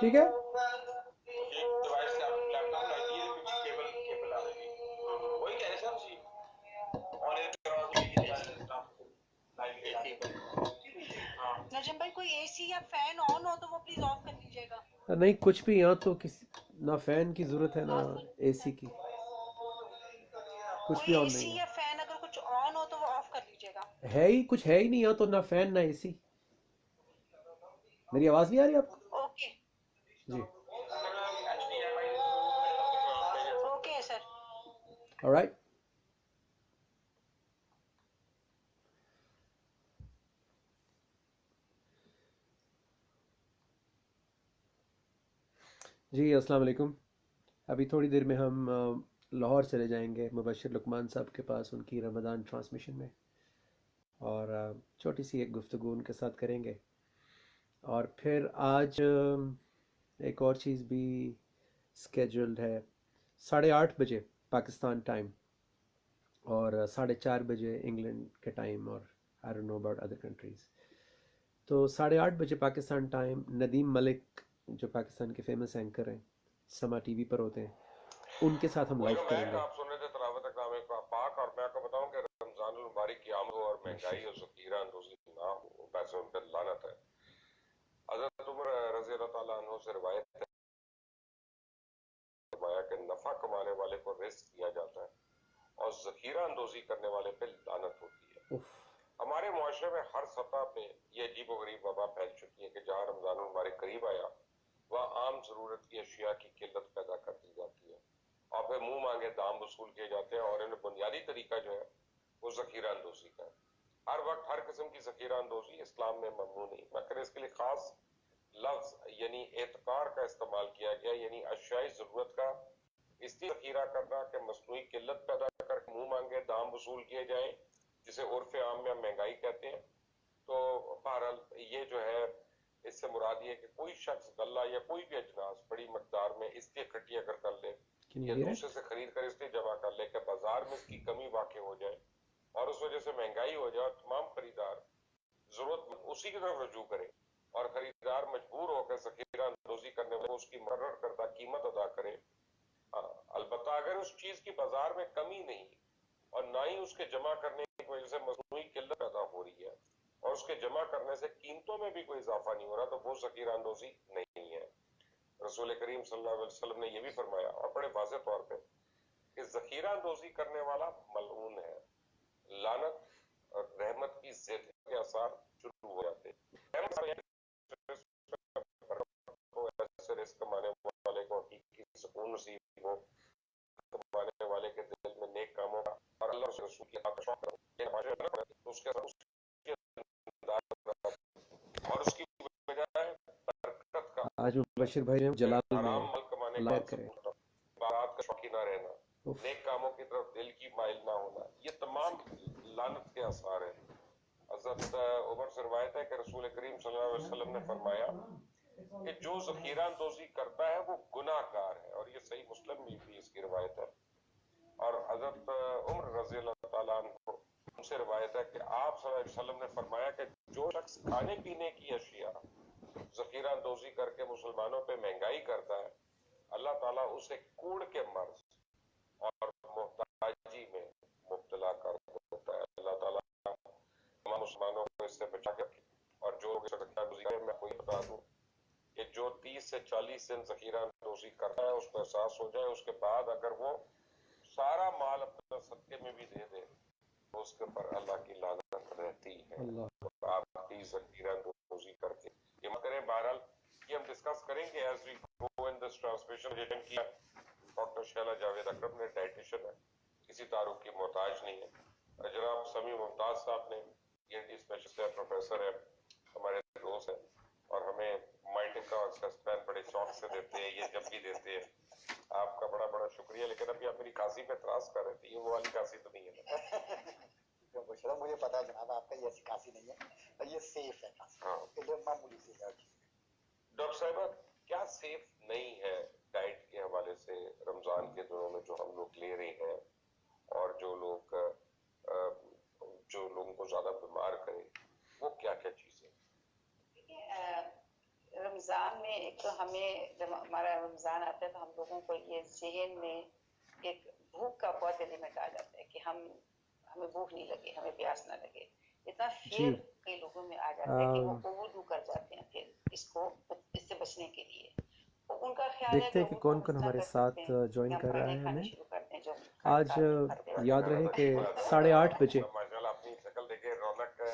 ٹھیک ہے. نجم بھائی کوئی اے سی یا فین آن ہو تو وہ پلیز آف کر لیجیے گا. نہیں کچھ بھی یہاں تو نہ فین کی ضرورت ہے نہ اے سی کی, کچھ بھی کوئی آن اے سی نہیں یا فین اگر کچھ آن ہو تو وہ آف کر لیجیے گا. ہے ہی کچھ ہے ہی نہیں یہاں تو, نہ فین نہ اے سی. میری آواز نہیں آ رہی آپ کو؟ اوکے جی اوکے سر. alright. جی السلام علیکم. ابھی تھوڑی دیر میں ہم لاہور چلے جائیں گے مبشر لقمان صاحب کے پاس ان کی رمضان ٹرانسمیشن میں, اور چھوٹی سی ایک گفتگو ان کے ساتھ کریں گے. اور پھر آج ایک اور چیز بھی اسکیجولڈ ہے, 8:30 بجے پاکستان ٹائم اور 4:30 بجے انگلینڈ کے ٹائم, اور I don't know about other countries. تو 8:30 بجے پاکستان ٹائم ندیم ملک جو پاکستان کے فیمس اینکر ہیں, سما ٹی وی پر ہوتے ہیں, ان کے ساتھ ہم لائیو کریں گے. آپ سن رہے تھے تلاوت کلام پاک, اور میں آپ کو بتاؤں کہ رمضان المبارک کی آمد اور مہنگائی اور ذخیرہ اندوزی نہ ہو, پیسے ان پہ لعنت ہے. حضرت عمر رضی اللہ تعالیٰ عنہ سے روایت ہے کہ نفع کمانے والے کو رزق دیا جاتا ہے اور ذخیرہ اندوزی کرنے والے پہ لعنت ہوتی ہے. ہمارے معاشرے میں ہر سطح پہ یہ عجیب و غریب وبا پھیل چکی ہے کہ جہاں رمضان المبارک قریب آیا وہاں عام ضرورت کی اشیاء کی قلت پیدا کر دی جاتی ہے, اور پھر منہ مانگے دام وصول کیے جاتے ہیں, اور انہیں بنیادی طریقہ جو ہے وہ ذخیرہ اندوزی کا ہے. ہر وقت ہر قسم کی ذخیرہ اندوزی اسلام میں ممنوع نہیں, مگر اس کے لیے خاص لفظ یعنی اعتقار کا استعمال کیا گیا, یعنی اشیائی ضرورت کا اس لیے ذخیرہ کرنا کہ مصنوعی قلت پیدا کر کے منہ مانگے دام وصول کیے جائیں, جسے عرف عام میں ہم مہنگائی کہتے ہیں. تو بہرحال یہ جو ہے اس سے مراد یہ ہے کہ کوئی شخص غلہ یا کوئی بھی اجناس بڑی مقدار میں اس لیے اکٹھی اگر کر لے یا دوسرے سے خرید کر اس لیے جمع کر لے کہ بازار میں اس کی کمی واقع ہو جائے اور اس وجہ سے مہنگائی ہو جائے, اور تمام خریدار ضرورت اسی کی طرف رجوع کرے اور خریدار مجبور ہو کر ذخیرہ اندوزی کرنے والے اس کی مقرر کردہ قیمت ادا کرے. البتہ اگر اس چیز کی بازار میں کمی نہیں اور نہ ہی اس کے جمع کرنے کی وجہ سے مصنوعی قلت پیدا ہو رہی ہے اور اس کے جمع کرنے سے قیمتوں میں بھی کوئی اضافہ نہیں ہو رہا, تو وہ ذخیرہ اندوزی نہیں ہے. رسول کریم صلی اللہ علیہ وسلم نے یہ بھی فرمایا اور بڑے واضح طور پہ کہ ذخیرہ اندوزی کرنے والا ملعون ہے. لعنت اور رحمت کی ضد کے آثار شروع ہو جاتے ہیں. ایسے رزق کمانے والے کو حقیقی سکون نصیب ہو, کمانے والے کے دل میں نیک کاموں کا اور اللہ سے رسول کی حق شوق تو اس کے اور اس کی بجائے برکت کا آج مبشر بھائی نے جلال میں حرام مال کمانے کا لائر کرے, بارات کا شوقی نہ رہنا, نیک کاموں کی طرف دل کی مائل نہ ہونا, یہ تمام لعنت کے آثار ہیں. حضرت عمر سے روایت ہے کہ رسول کریم صلی اللہ علیہ وسلم نے فرمایا کہ جو ذخیرہ اندوزی کرتا ہے وہ گناہ گار ہے, اور یہ صحیح مسلم میں بھی اس کی روایت ہے. اور حضرت عمر رضی اللہ تعالیٰ عنہ ان سے روایت ہے کہ آپ صلی اللہ علیہ وسلم نے فرمایا کہ جو شخص کھانے پینے کی اشیاء ذخیرہ اندوزی کر کے مسلمانوں پہ مہنگائی کرتا ہے, اللہ تعالیٰ اسے کوڑ کے مرض اور محتاجی میں مبتلا کر دیتا ہے. اللہ تعالیٰ تمام مسلمانوں کو اس سے بچا کے رکھے. اور جو لوگ ذخیرہ اندوزی کریں, میں کوئی بتا دوں کہ جو 30 سے 40 دن ذخیرہ اندوزی کرتا ہے اس کو احساس ہو جائے, اس کے بعد اگر وہ سارا مال اپنا صدقے میں بھی دے دے تو اس کے پر اللہ کی لعنت رہتی ہے. آپ کی ذخیرہ اندوزی کر کے یہ مت کریں. بہرحال یہ ہم ڈسکس کریں گے as we go in this transmission. کیا ڈاکٹر شیلا جاوید اکرم نے ڈائٹیشن ہے, کسی تعارف کی محتاج نہیں ہے. جناب سمیع ممتاز صاحب نے یہ اسپیشلسٹ ہے, پروفیسر ہے, ہمارے دوست ہیں, اور ہمیں مائنڈ کا اسپین بڑے شوق سے دیتے ہیں, یہ جب بھی دیتے ہیں. آپ کا بڑا بڑا شکریہ. لیکن ابھی آپ میری کھانسی پہ اعتراض کر رہے تھے, یہ وہ والی کھانسی تو نہیں ہے. مجھے پتا ہے جناب آپ کا یہ ایسی کھانسی نہیں ہے, یہ سیف ہے کھانسی, معمولی سی ہے. ڈاکٹر صاحبہ کیا سیف نہیں ہے ڈائٹ کے حوالے سے رمضان کے دنوں میں جو ہم لوگ لے رہے ہیں, اور جو لوگوں کو زیادہ بیمار کرے, وہ کیا کیا چیزیں؟ رمضان میں एक तो हमें जब हमारा रमजान आता है तो हम लोगों को ये ज़हन में एक भूख का बहुत एलिमेंट आ जाता है कि हमें भूख नहीं लगे, हमें प्यास ना लगे। इतना फियर कई लोगों में आ जाता है कि वो ओवरडू कर जाते हैं फिर इससे बचने के लिए। तो उनका ख्याल है देखते हैं कि कौन कौन हमारे साथ ज्वाइन कर रहा है हमें। शुरू करते हैं जो आज याद रहे कि 8:30 बजे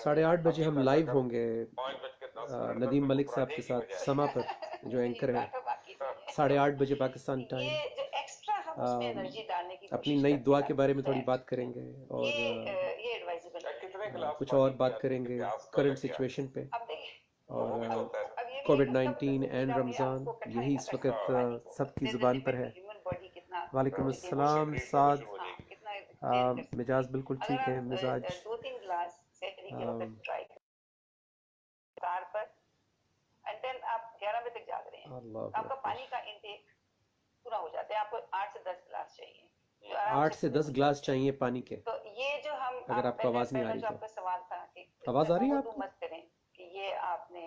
8:30 बजे हम लाइव होंगे नदीम मलिक साहब के साथ समा पर, जो एंकर हैं। 8:30 बजे पाकिस्तान टाइम। ये जो एक्स्ट्रा हम उसमें एनर्जी डालने की अपनी नई दुआ के बारे में थोड़ी बात करेंगे और ये एडवाइजेबल कुछ और बात करेंगे करंट सिचुएशन पे और कोविड-19 एंड रमज़ान, यही इस वक्त सबकी ज़ुबान पर है। वालेकुम अस्सलाम साद। मिजाज बिल्कुल ठीक है, मिजाज 2-3 ग्लास से ट्राई पर एंड देन आप 11 बजे तक जाग रहे हैं, आपका पानी का इंटेक पूरा हो जाता है। आपको 8 से 10 ग्लास चाहिए, 8 से 10 ग्लास चाहिए पानी के। तो ये जो हम अगर आपको आवाज़ नहीं आ रही तो आपका सवाल था कि आवाज़ आ रही है आपको? मत करें कि ये आपने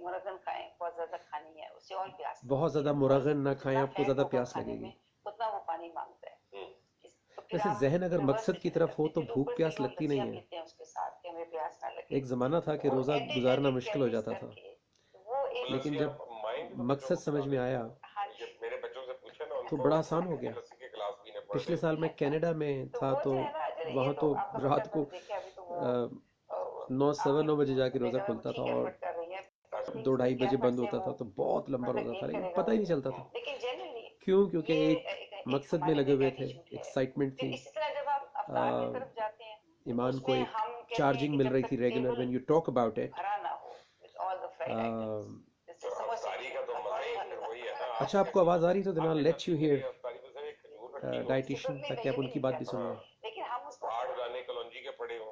मुरगन खाएं, बहुत ज़्यादा खानी है, उससे और प्यास, बहुत ज़्यादा मुरगन ना खाएं, आपको ज़्यादा प्यास लगेगी। उतना वो पानी मांगता है। वैसे जहन अगर मकसद की तरफ हो तो भूख प्यास लगती नहीं है। उसके साथ कि हमें प्यास ना लगे। एक ज़माना था कि रोज़ा गुजारना मुश्किल हो जाता था, लेकिन जब मकसद समझ में आया तो बड़ा आसान हो गया। पिछले साल मैं कनाडा में था तो वहाँ तो रात को 9-9 बजे जाके रोज़ा खुलता था और 2-2:30 बजे बंद होता था, तो बहुत लंबा रोज़ा था, लेकिन पता ही नहीं चलता था। क्यों? क्योंकि एक मकसद में लगे हुए थे, एक्साइटमेंट थी, ईमान को एक चार्जिंग मिल रही थी regular when you talk about it. अच्छा, आपको आवाज़ आ रही तो then I let you hear dietitian, ताकि आप उनकी बात भी सुन लें। लेकिन हम उसको गाने कलौंजी के पड़े हो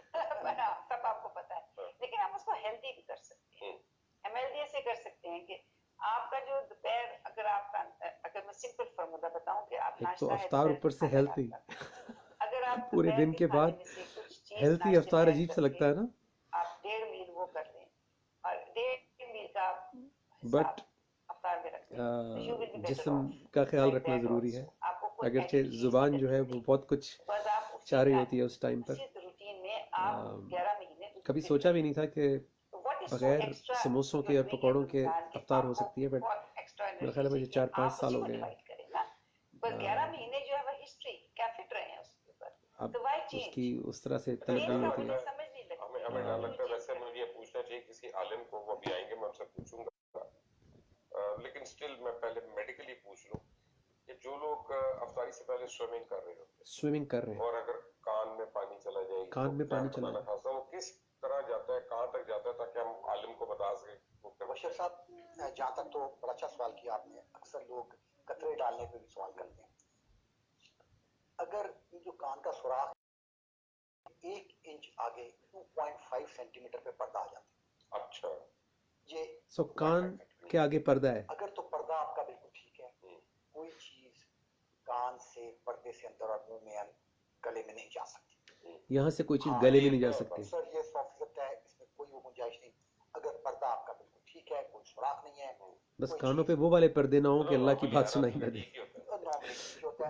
सब आपको पता है, लेकिन हम उसको हेल्दी भी कर सकते हैं। हम हेल्दी ऐसे कर सकते हैं कि आपका जो दोपहर, अगर मैं सिंपल फार्मूला बताऊं कि आप एक तो अफ्तार ऊपर से हेल्थी अगर आप पूरे दिन के बाद हेल्थी अफ्तार अजीब सा लगता है ना। आप 1.5 मील वो कर लें और 1.5 मील का बट जिस्म का ख्याल रखना ज़रूरी है, अगरचे ज़ुबान जो है वो बहुत कुछ चाह रही होती है उस टाइम पर। कभी सोचा भी नहीं था कि बगैर समोसों के और पकौड़ों के अफ्तार हो सकती है, बट मेरा ख्याल है मुझे 4-5 साल हो गए हैं। अब उसकी उस तरह से तलब नहीं होती है। हमें डर लगता है। वैसे मुझे ये पूछना चाहिए किसी आलिम को, वो भी आएंगे, मैं उनसे पूछूंगा, लेकिन स्टिल मैं पहले मेडिकली पूछ लूं कि जो लोग अफ्तारी से पहले स्विमिंग कर रहे हैं और अगर कान में पानी चला जाए, वो किस तरह जाता है, कहाँ तक जाता है, ताकि हम आलिम को बता सकें। बशीर साहब, जहाँ तक तो बड़ा अच्छा सवाल किया आपने। अक्सर लोग कतरे डालने पे भी सवाल करते हैं। अगर जो कान का सुराख 1 इंच आगे 2.5 सेंटीमीटर पे पर्दा आ जाता है। अच्छा, ये कान के आगे पर्दा है। अगर तो पर्दा आपका बिल्कुल ठीक है, कोई चीज कान से पर्दे से अंदर और मुंह में गले में नहीं जा सकती। यहाँ से कोई चीज गले में नहीं जा सकती। सर ये 100% है, इसमें कोई वो गुंजाइश नहीं। अगर पर्दा आपका बिल्कुल ठीक है, कोई सुराख नहीं है, बस कानों पे वो वाले पर्दे ना हो कि अल्लाह की बात सुनाई ना दे।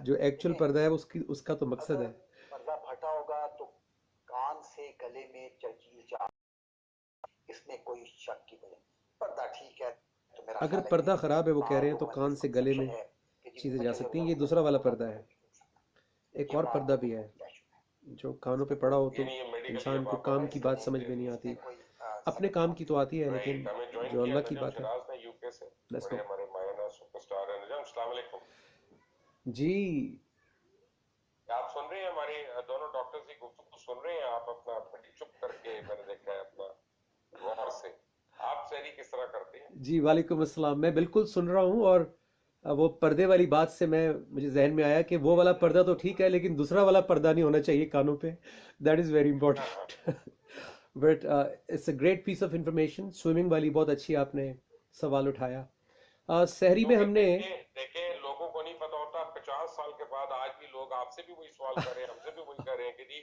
जो एक्चुअल पर्दा है उसका तो मकसद है। पर्दा फटा होगा तो कान से गले में जर्जीर जा, इसमें कोई शक की वजह। पर्दा ठीक है तो मेरा अगर पर्दा खराब है, वो कह रहे हैं, तो कान से गले में चीजें जा सकती हैं। ये दूसरा वाला पर्दा है। एक और पर्दा भी है जो कानों पे पड़ा हो तो इंसान को काम की बात समझ में नहीं आती। अपने काम की तो आती है, लेकिन जो अल्लाह की बात है। जी, आप सुन रहे हैं, हमारे दोनों डॉक्टर्स की गुफ्तगू सुन रहे हैं? आप अपना चुप करके, मैंने देखा है, अपना गौर से आप सहरी किस तरह करते हैं? जी, वालेकुम अस्सलाम। मैं बिल्कुल सुन रहा हूँ, और वो पर्दे वाली बात से मुझे जहन में आया कि वो वाला पर्दा तो ठीक है, लेकिन दूसरा वाला पर्दा नहीं होना चाहिए कानों पे। That is very important. But it's a great piece of information. Swimming वाली बहुत अच्छी आपने सवाल उठाया। सहरी में हमने देखे, लोगों को नहीं पता होता, 50 साल के बाद आज भी लोग आपसे भी वही सवाल कर रहे हैं, हमसे भी वही कर रहे हैं कि जी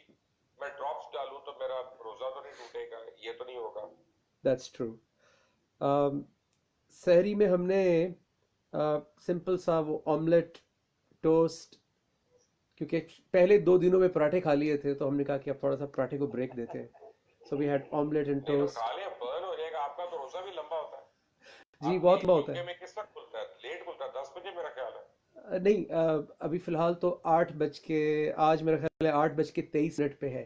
मैं ड्रॉप्स डालूं तो मेरा रोजा तो नहीं टूटेगा, ये तो नहीं होगा। That's true. सहरी में हमने सिंपल सा वो ऑमलेट, टोस्ट, क्योंकि पहले 2 दिनों में पराठे खा लिए थे तो हमने कहा कि अब थोड़ा सा पराठे को ब्रेक देते हैं. So we had omelette and नहीं तो टोस्ट. खा लिया, बर्न हो जाएगा. आपका तो रोजा भी लंबा होता है. जी आपके बहुत लंबा होता यूके है. में किस वक्त खुलता है? लेट खुलता है, 10 बजे मेरा ख्याल है. नहीं, अभी फिलहाल तो 8 बज के, आज मेरा ख्याल है 8:23 पे है.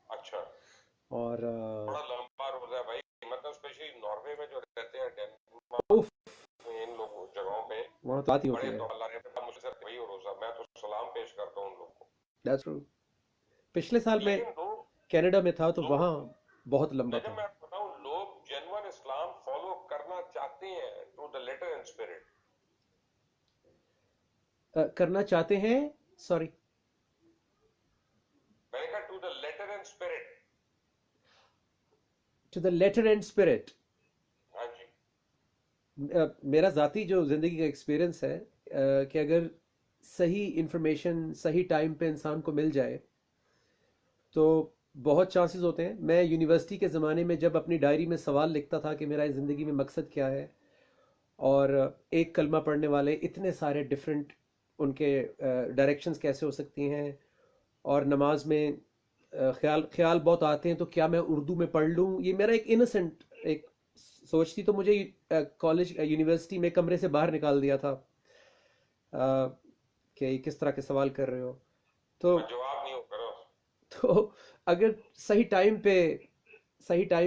अच्छा, और बड़ा लंबा रोजा है भाई. मतलब स्पेशली नॉर्वे में जो रहते हैं, डेनमार्क उफ, में, इन लोगों जगहों पे वहाँ तो बात ही होती बड़े है. तो अल्लाह ने मुझे सिर्फ वही रोजा. मैं तो सलाम पेश करता हूँ उन लोगों को. That's true. पिछले साल मैं लेकिन लोग कनाडा में था तो लोग वहाँ बहुत लंबा लेकिन था. मैं आपको बताऊं, लोग जेन्युइन इस्लाम फॉलो करना चाहते हैं to the letter and spirit. करना चाहते हैं, सॉरी. मैंने कहा to the letter and spirit. To the letter and spirit. हाँ जी. मेरा ज़ाती जो ज़िंदगी का एक्सपीरियंस है, कि अगर सही इंफॉर्मेशन सही टाइम पे इंसान को मिल जाए तो बहुत चांसेस होते हैं. मैं यूनिवर्सिटी के ज़माने में जब अपनी डायरी में सवाल लिखता था कि मेरा इस ज़िंदगी में मकसद क्या है, और एक कलमा पढ़ने वाले इतने सारे डिफरेंट उनके डायरेक्शंस कैसे हो सकती हैं, और नमाज में ख्याल बहुत आते हैं तो क्या मैं उर्दू में पढ़ लूँ. ये मेरा एक इनोसेंट एक सोच थी, तो मुझे कॉलेज यूनिवर्सिटी में कमरे से बाहर निकाल दिया था कि किस तरह के सवाल कर रहे हो. तो जवाब नहीं हो करो. तो अगर सही टाइम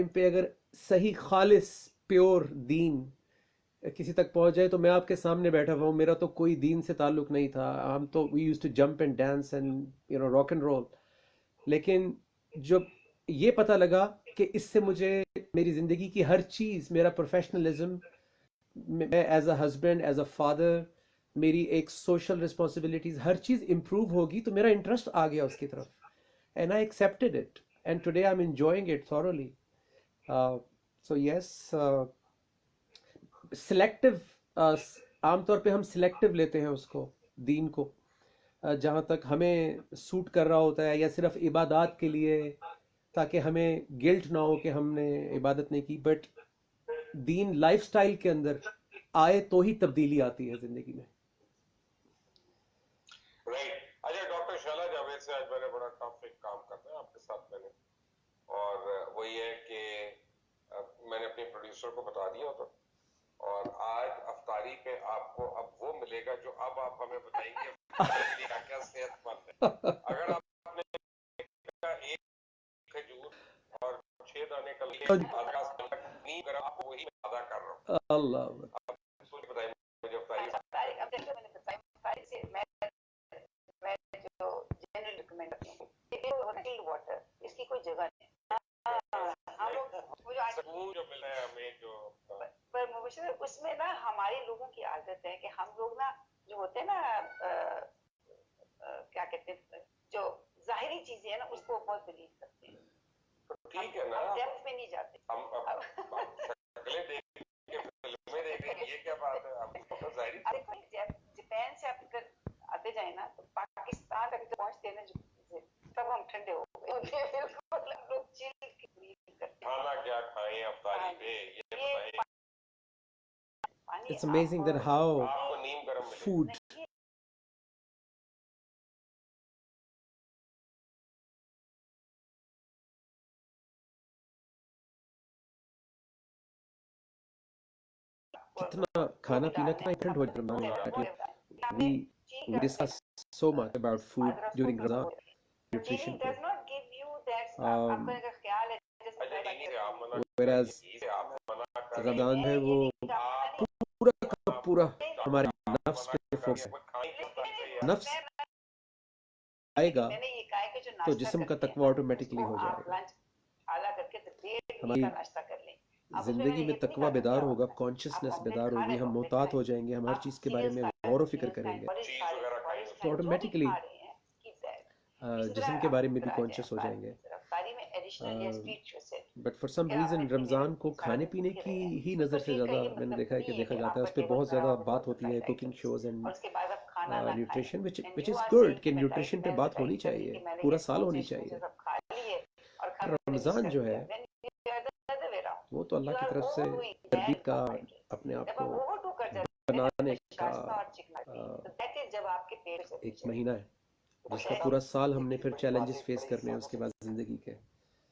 पे अगर सही खालिस प्योर दीन किसी तक पहुंच जाए, तो मैं आपके सामने बैठा हुआ हूँ. मेरा तो कोई दीन से ताल्लुक नहीं था. हम तो we used to jump and dance and rock and roll. लेकिन जब ये पता लगा कि इससे मुझे मेरी ज़िंदगी की हर चीज़, मेरा प्रोफेशनलिज्म, मैं as a husband, as a father, मेरी एक सोशल रिस्पॉन्सिबिलिटीज़, हर चीज़ इम्प्रूव होगी, तो मेरा इंटरेस्ट आ गया उसकी तरफ. And I accepted it and today I am enjoying it thoroughly. So yes, selective, आमतौर पे हम सिलेक्टिव लेते हैं उसको, दीन को, जहाँ तक हमें सूट कर रहा होता है, या सिर्फ इबादत के लिए, ताकि हमें गिल्ट ना हो कि हमने इबादत नहीं की. बट दीन लाइफस्टाइल के अंदर आए तो ही तब्दीली आती है ज़िंदगी में. राइट. अच्छा, डॉक्टर शैला जावेद से आज मैंने बड़ा टफ एक काम करना है आपके साथ मैंने, और वो ये है कि मैंने अपने प्रोड्यूसर को बता दिया होता, और आज अफ्तारी पे आपको अब वो मिलेगा जो अब आप हमें बताएंगे क्या क्या सेहतमंद है. अगर आपने एक खजूर और 6 दाने का नहीं करा, आपको वही मैं अदा कर रहा हूँ. अल्लाह. अब सोच बताइए मुझे अफ्तारी. अब देखो मैंने बताया से मैं जो जनरल रिकमेंड करती हूँ, वाटर, इसकी कोई जगह नहीं. हम लोग वो जो मिला है हमें, जो पर मुबशर उसमें ना हमारे लोगों की आदत है कि हम लोग ना जो होते हैं ना क्या कहते हैं, जो जाहिरी चीजें हैं ना उसको बहुत बिलीव करते हैं. तो ठीक है ना, डेप्थ में नहीं जाते. हम शक्लें देख के फिल्में देख रहे हैं, ये क्या बात है. आपको जाहिर जापान से आप आते जाए ना तो पाकिस्तान तक जब पहुंचते हैं ना, तब हम ठंडे हो गए. बिल्कुल लोग चिल करते हैं. खाना क्या खाएं अफ्तारी पे, ये बताएं. It's amazing that how आपको नीम गरम मिले. food कितना खाना पीना कितना important हो जाता है. We discuss so much about food during Ramadan, nutrition. does not give you that Um, आपका अगर ख्याल है अच्छा, दीनी से आप मना whereas से आप मना कर रहे रमजान है वो आप पूरा का पूरा हमारे नफ्स पे फोकस है. हैं. खाएं क्यों करते हैं? नफ्स आएगा मैंने ये कहा है कि जो तो नाश्ता जिस्म का करते हैं तकवा ऑटोमेटिकली हो उसको आप जाएगा. लंच आला करके तो डेढ़ हमारी का नाश्ता कर लें. अब उसमें जिंदगी मैंने में ये तो नहीं तकवा कहा बेदार क्या होगा, होता है. कॉन्शियसनेस आप बेदार ऑमलेट खा होगी, रहे हम हैं, मोहतात ऑमलेट हो जाएंगे, हम हर आप चीज़ के बारे सीरियल्स में खा रहे गौर हैं, व फिक्र सीरियल्स करेंगे. खाएं, बड़े चीज खा रहे वगैरह हैं, खाएं. बड़े तो ऑटोमेटिकली खा रहे हैं, keep that. इसी जिस्म तरह के बारे आप में भी फिर आ कॉन्शियस हो जाए जाएंगे. अफ्तारी में एडिशनल या sweet twist. But for some क्या रीज़न आपने रमज़ान को सारा खाने दिन पीने भूखे की रहे हैं, ही उसको नज़र से ठीक है. ज़्यादा ये मैंने मतलब देखा है कि नहीं है देखा कि जाता है, उस आपका पर टेबल बहुत भरा ज़्यादा हो बात तो होती है, फ्राइड कुकिंग आइटम्स शोज़ और एंड उसके बाद आप खाना ना खाएं. Nutrition which And is you are good saying कि कि मैं न्यूट्रिशन पे मैं बात होनी डाइट कर रही चाहिए, कि मैंने पूरा ये साल फ्रूट्स होनी वेजिटेबल्स चाहिए. सब खा लिए और रमज़ान जो है then you are the other way around. وہ تو اللہ You کی are طرف سے overdoing تربیت that کا carbohydrates. اپنے آپ جب کو آپ overdo کر جاتے ہیں نا بنانے کا شاشتا اور چکنائی تو that is جب آپ کے پیٹ سے ایک پیچھے مہینہ ہے جس کا شاید پورا سال ہم نے ایک پھر بڑی چیلنجز باتیں فیس بڑے کرنے ہیں اس سادوں کے سے بعد زندگی کے.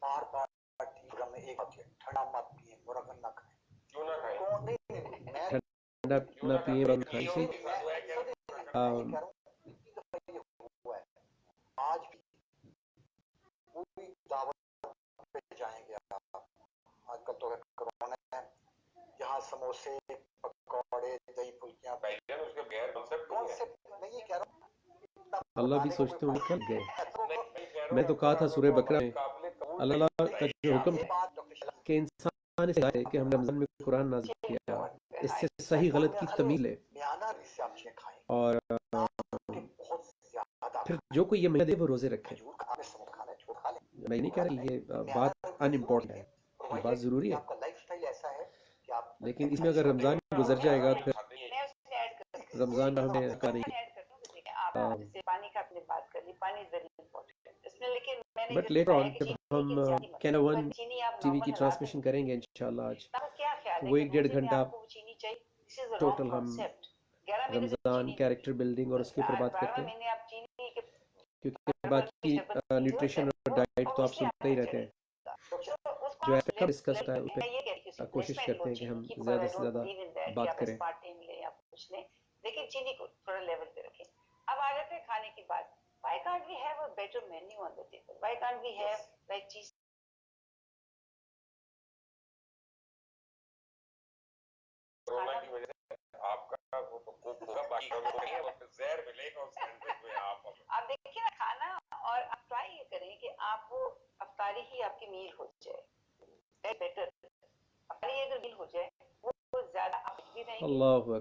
بار بار ٹھیک میں ایک بات ہے ٹھنڈا مت پیئے مرغن نہ کھائیں کیوں نہ کھائیں کون نہیں میں ٹھنڈا کیوں نہ نہ پیئیں کھائیں بند کھائیں. یہ سی بھی ساتھ ہوا ہے کہ میں یہ کہہ رہا ہوں اتنی دفعہ یہ ہوا ہے آج بھی کوئی دعوت پہ جائیں گے آپ آج کل تو کرونا ہے جہاں سموسے پکوڑے دہی پھلکیاں بھائی جان اس کے بغیر کنسپٹ کون نہیں سے ہے. میں یہ کہہ رہا ہوں اللہ بھی بتانے کو سوچتے ہوں کوئی گے کل گئے. میں کہہ رہا میں ہوں تو کہا تھا سورہ بقرہ میں قابل قبول اللہ کا جو حکم یہ تھا بات ڈاکٹر شلال کہ انسان سے ہے کہ ہم رمضان میں قرآن نازل کیا اس سے صحیح غلط کی تمیز لے بیانہ سے آپ چیزیں کھائیں اور کہ بہت زیادہ پھر جو کوئی یہ مہینہ دے وہ روزے رکھے. کھجور کا آپ نے سمجھ کھانا ہے چھوڑ کھا لیں میں نہیں کہہ رہا کہ یہ بات ان امپورٹنٹ ہے, یہ بات ضروری ہے, آپ کا لائف سٹائل ایسا ہے کہ آپ لیکن اس میں اگر رمضان گزر جائے گا پھر میں اس میں ایڈ کر سکتی رمضان ہمیں ہوں کا نہیں. ایڈ کرتی ہوں کہ دیکھیں آپ جیسے پانی کا آپ نے بات کر لی پانی از ویری امپورٹنٹ اس میں لیکن میں نے بٹ جو لیٹر بتایا آن کہ جب چینی ہم کی زیادہ مت کینیڈا ون چینی آپ ٹی وی کی نارمل ٹرانسمیشن کریں گے انشاءاللہ آج, آپ کو کیا خیال ہے وہ کہ 1-1.5 روزے میں گھنٹہ آپ کو چینی چاہیے دس از رانگ ٹوٹل ہم کانسیپٹ 11 مہینے سے رمضان چینی کیریکٹر بلڈنگ اور اس کے اوپر بات 12 کرتے ہیں, مہینے آپ چینی کے کیونکہ باقی نیوٹریشن اور ڈائٹ تو آپ سنتے ہی رہتے ہیں. جو ایسپیکٹ کا ڈسکس ہوتا ہے اس پہ کوشش کرتے ہیں کہ ہم زیادہ سے زیادہ بات کریں. لیکن چینی کو تھوڑا لیول پہ رکھیں. اب آ جاتے ہیں کھانے کی بات. Why can't we have a better menu on the table? Why can't we have like cheese corona کی وجہ سے آپ کا وہ تو کوک ہوگا باقی کا وہ نہیں ہے, وہ زہر ملے گا اس کنٹینٹ میں آپ دیکھیں نا کھانا اور آپ ٹرائی یہ کریں کہ آپ کو افطاری ہی آپ کی میل ہو جائے بیٹر. افطاری اگر میل ہو جائے وہ زیادہ آپ بھی رہیں گے اللہ اور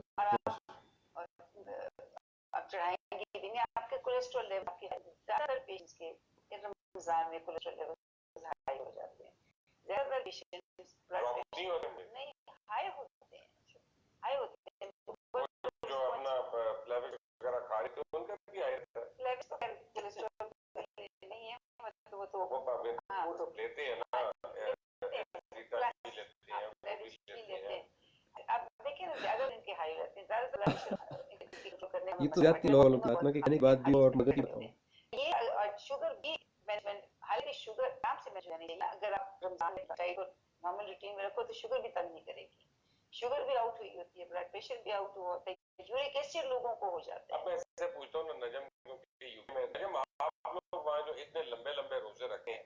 آپ چڑھائیں گے بھی نہیں. آپ کے کولیسٹرول لیول آپ کے زیادہ تر پیشنٹس کے رمضان میں کولیسٹرول لیول ہائی ہو جاتے ہیں. زیادہ تر پیشنٹس نہیں ہائی ہوتے ہیں ہائی ہوتے ہیں جو اپنا فلیوکس وغیرہ کھا رہے تھے ان کا بھی آیا تھا. فلیکس تو کولیسٹرول نہیں ہے مطلب وہ تو وہ تو لیتے ہیں نا اب دیکھیں نا زیادہ ان کے ہائی رہتے ہیں زیادہ یہ تو زیادتی لوگ نا کہ کھانے کے بعد بھی اور مگر کی بتاؤں یہ شوگر بھی مینجمنٹ حالانکہ شوگر آرام سے مینج نہیں ہے. اگر آپ رمضان میں ڈائٹ اور نارمل روٹین میں رکھو تو شوگر بھی تنگ نہیں کرے گی. شوگر بھی آؤٹ ہوئی ہوتی ہے, بلڈ پریشر بھی آؤٹ ہوتا ہے, یورک ایسڈ لوگوں کو ہو جاتا ہے. اب میں سے پوچھتا ہوں نا نجم, کیونکہ یو پی میں نجم آپ لوگ وہاں جو اتنے لمبے لمبے روزے رکھے ہیں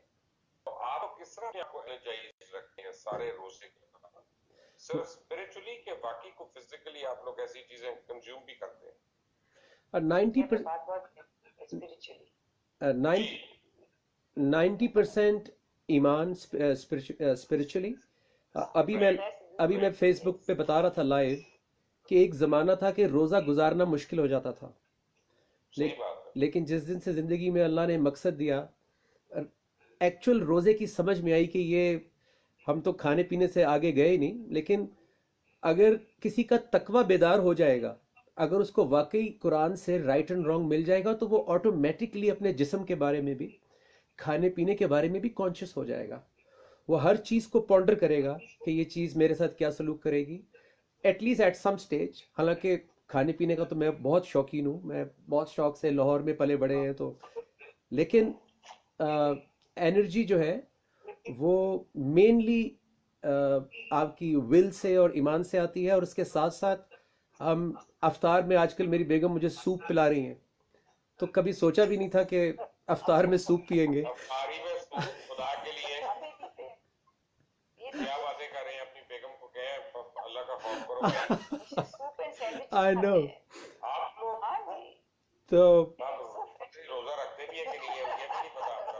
تو آپ کس طرح آپ کو انرجائز رکھتے ہیں سارے روزے کے بعد, صرف اسپرچولی کہ باقی کو فزیکلی آپ لوگ ایسی چیزیں کنزیوم بھی کرتے ہیں؟ 90% ایمان اسپرچولی. ابھی میں فیس بک پہ بتا رہا تھا لائیو کہ ایک زمانہ تھا کہ روزہ گزارنا مشکل ہو جاتا تھا, لیکن جس دن سے زندگی میں اللہ نے مقصد دیا, ایکچول روزے کی سمجھ میں آئی کہ یہ ہم تو کھانے پینے سے آگے گئے نہیں, لیکن اگر کسی کا تقوی بیدار ہو جائے گا, اگر اس کو واقعی قرآن سے رائٹ اینڈ رانگ مل جائے گا تو وہ آٹومیٹکلی اپنے جسم کے بارے میں بھی کھانے پینے کے بارے میں بھی کانشیس ہو جائے گا. وہ ہر چیز کو پونڈر کرے گا کہ یہ چیز میرے ساتھ کیا سلوک کرے گی, at least at some stage. حالانکہ کھانے پینے کا تو میں بہت شوقین ہوں, میں بہت شوق سے لاہور میں پلے بڑے ہیں تو, لیکن انرجی جو ہے وہ مینلی آپ کی ول سے اور ایمان سے آتی ہے. اور اس کے ساتھ ساتھ ہم افطار میں آج کل میری بیگم مجھے سوپ پلا رہی ہیں, تو کبھی سوچا بھی نہیں تھا کہ افطار میں سوپ پیئیں گے. افطاری میں خدا کے لیے کیا باتیں کر رہے ہیں, اپنی بیگم کو کہیں اللہ کا خوف کرو. I know. آپ لوگ تو روزہ رکھتے بھی ہے کہ نہیں ہے یہ بھی نہیں پتا آپ کا.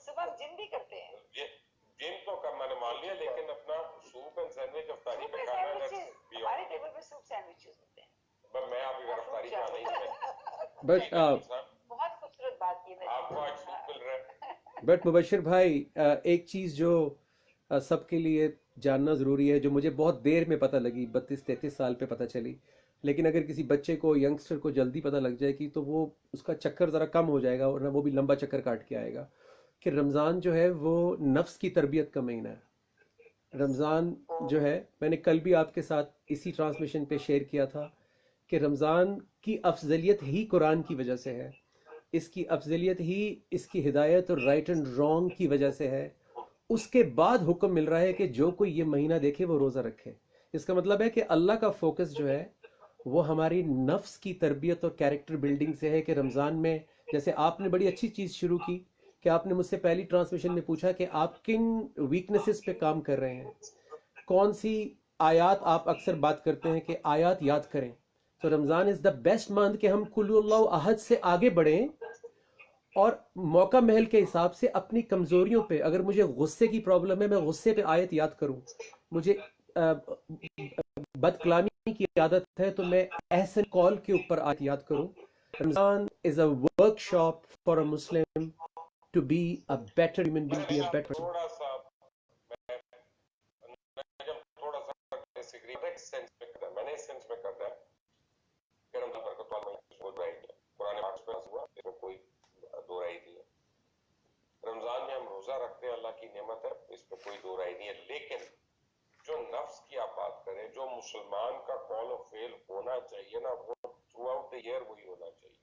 صبح جم بھی کرتے ہیں, جم تو کم میں نے مان لیا, لیکن اپنا سوپ اینڈ سینڈوچ افطاری پہ کھانا ہمارے ٹیبل پہ سوپ سینڈوچز ہوتے ہیں. میں آپ کی افطاری پہ آنا ہی بٹ بہت خوبصورت بات کی ہے آپ کو آج سوپ مل رہا ہے. بٹ مبشر بھائی, ایک چیز جو سب کے لیے جاننا ضروری ہے, جو مجھے بہت دیر میں پتہ لگی, 32-33 سال پہ پتہ چلی, لیکن اگر کسی بچے کو, ینگسٹر کو جلدی پتہ لگ جائے گی تو وہ اس کا چکر ذرا کم ہو جائے گا, ورنہ وہ بھی لمبا چکر کاٹ کے آئے گا, کہ رمضان جو ہے وہ نفس کی تربیت کا مہینہ ہے. رمضان جو ہے، میں نے کل بھی آپ کے ساتھ اسی ٹرانسمیشن پہ شیئر کیا تھا کہ رمضان کی افضلیت ہی قرآن کی وجہ سے ہے، اس کی افضلیت ہی اس کی ہدایت اور رائٹ اینڈ رانگ کی وجہ سے ہے. اس کے بعد حکم مل رہا ہے کہ جو کوئی یہ مہینہ دیکھے وہ روزہ رکھے. اس کا مطلب ہے کہ اللہ کا فوکس جو ہے وہ ہماری نفس کی تربیت اور کیریکٹر بلڈنگ سے ہے. کہ رمضان میں جیسے آپ نے بڑی اچھی چیز شروع کی کہ آپ نے مجھ سے پہلی ٹرانسمیشن میں پوچھا کہ آپ کن ویکنیسز پہ کام کر رہے ہیں، کون سی آیات آپ اکثر بات کرتے ہیں کہ آیات یاد کریں. تو رمضان از دا بیسٹ منتھ کہ ہم کل اللہ احد سے آگے بڑھیں اور موقع محل کے حساب سے اپنی کمزوریوں پہ، اگر مجھے غصے کی پرابلم ہے میں غصے پہ آیت یاد کروں، مجھے بد کلامی کی عادت ہے تو میں احسن قول کے اوپر آیت یاد کروں. رمضان is a workshop for a Muslim to be a better human being, be a better person. تھوڑا سا تھوڑا سا ڈسیگری میں نے اس سینس میں کرنا ہے کہ رمضان برکت والا مہینہ بول رہا ہے، قرآن پاک میں ہوا اس میں کوئی دو رائے نہیں ہے. رمضان میں ہم روزہ رکھتے ہیں، اللہ کی نعمت ہے، اس پہ کوئی دو رائے نہیں ہے. لیکن جو نفس کی آپ بات کریں، جو مسلمان کا قول و فعل ہونا چاہیے نا، وہ تھرو آؤٹ دا ایئر وہی ہونا چاہیے.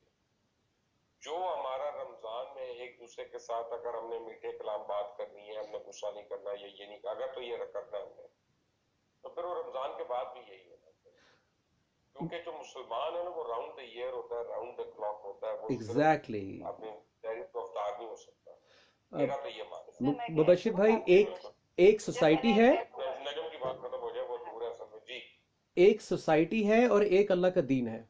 جو ہمارا رمضان میں ایک دوسرے کے ساتھ اگر ہم نے میٹھے کلام بات کرنی ہے، ہم نے غصہ نہیں کرنا، یہ نہیں، اگر تو یہ کرنا ہم نے، تو پھر وہ رمضان کے بعد بھی یہی ہونا چاہیے. کیونکہ جو مسلمان ہے نا وہ راؤنڈ دا ایئر ہوتا ہے، راؤنڈ دا کلاک ہوتا ہے، وہ ایگزیکٹلی. اپنی تحریر کو افطار نہیں ہو سکتا. میرا تو یہ ماننا ہے. مبشر بھائی، ایک سوسائٹی ہے، نجم کی بات ختم ہو جائے، وہ دور ہے اصل میں. جی، ایک سوسائٹی ہے اور ایک اللہ کا دین ہے.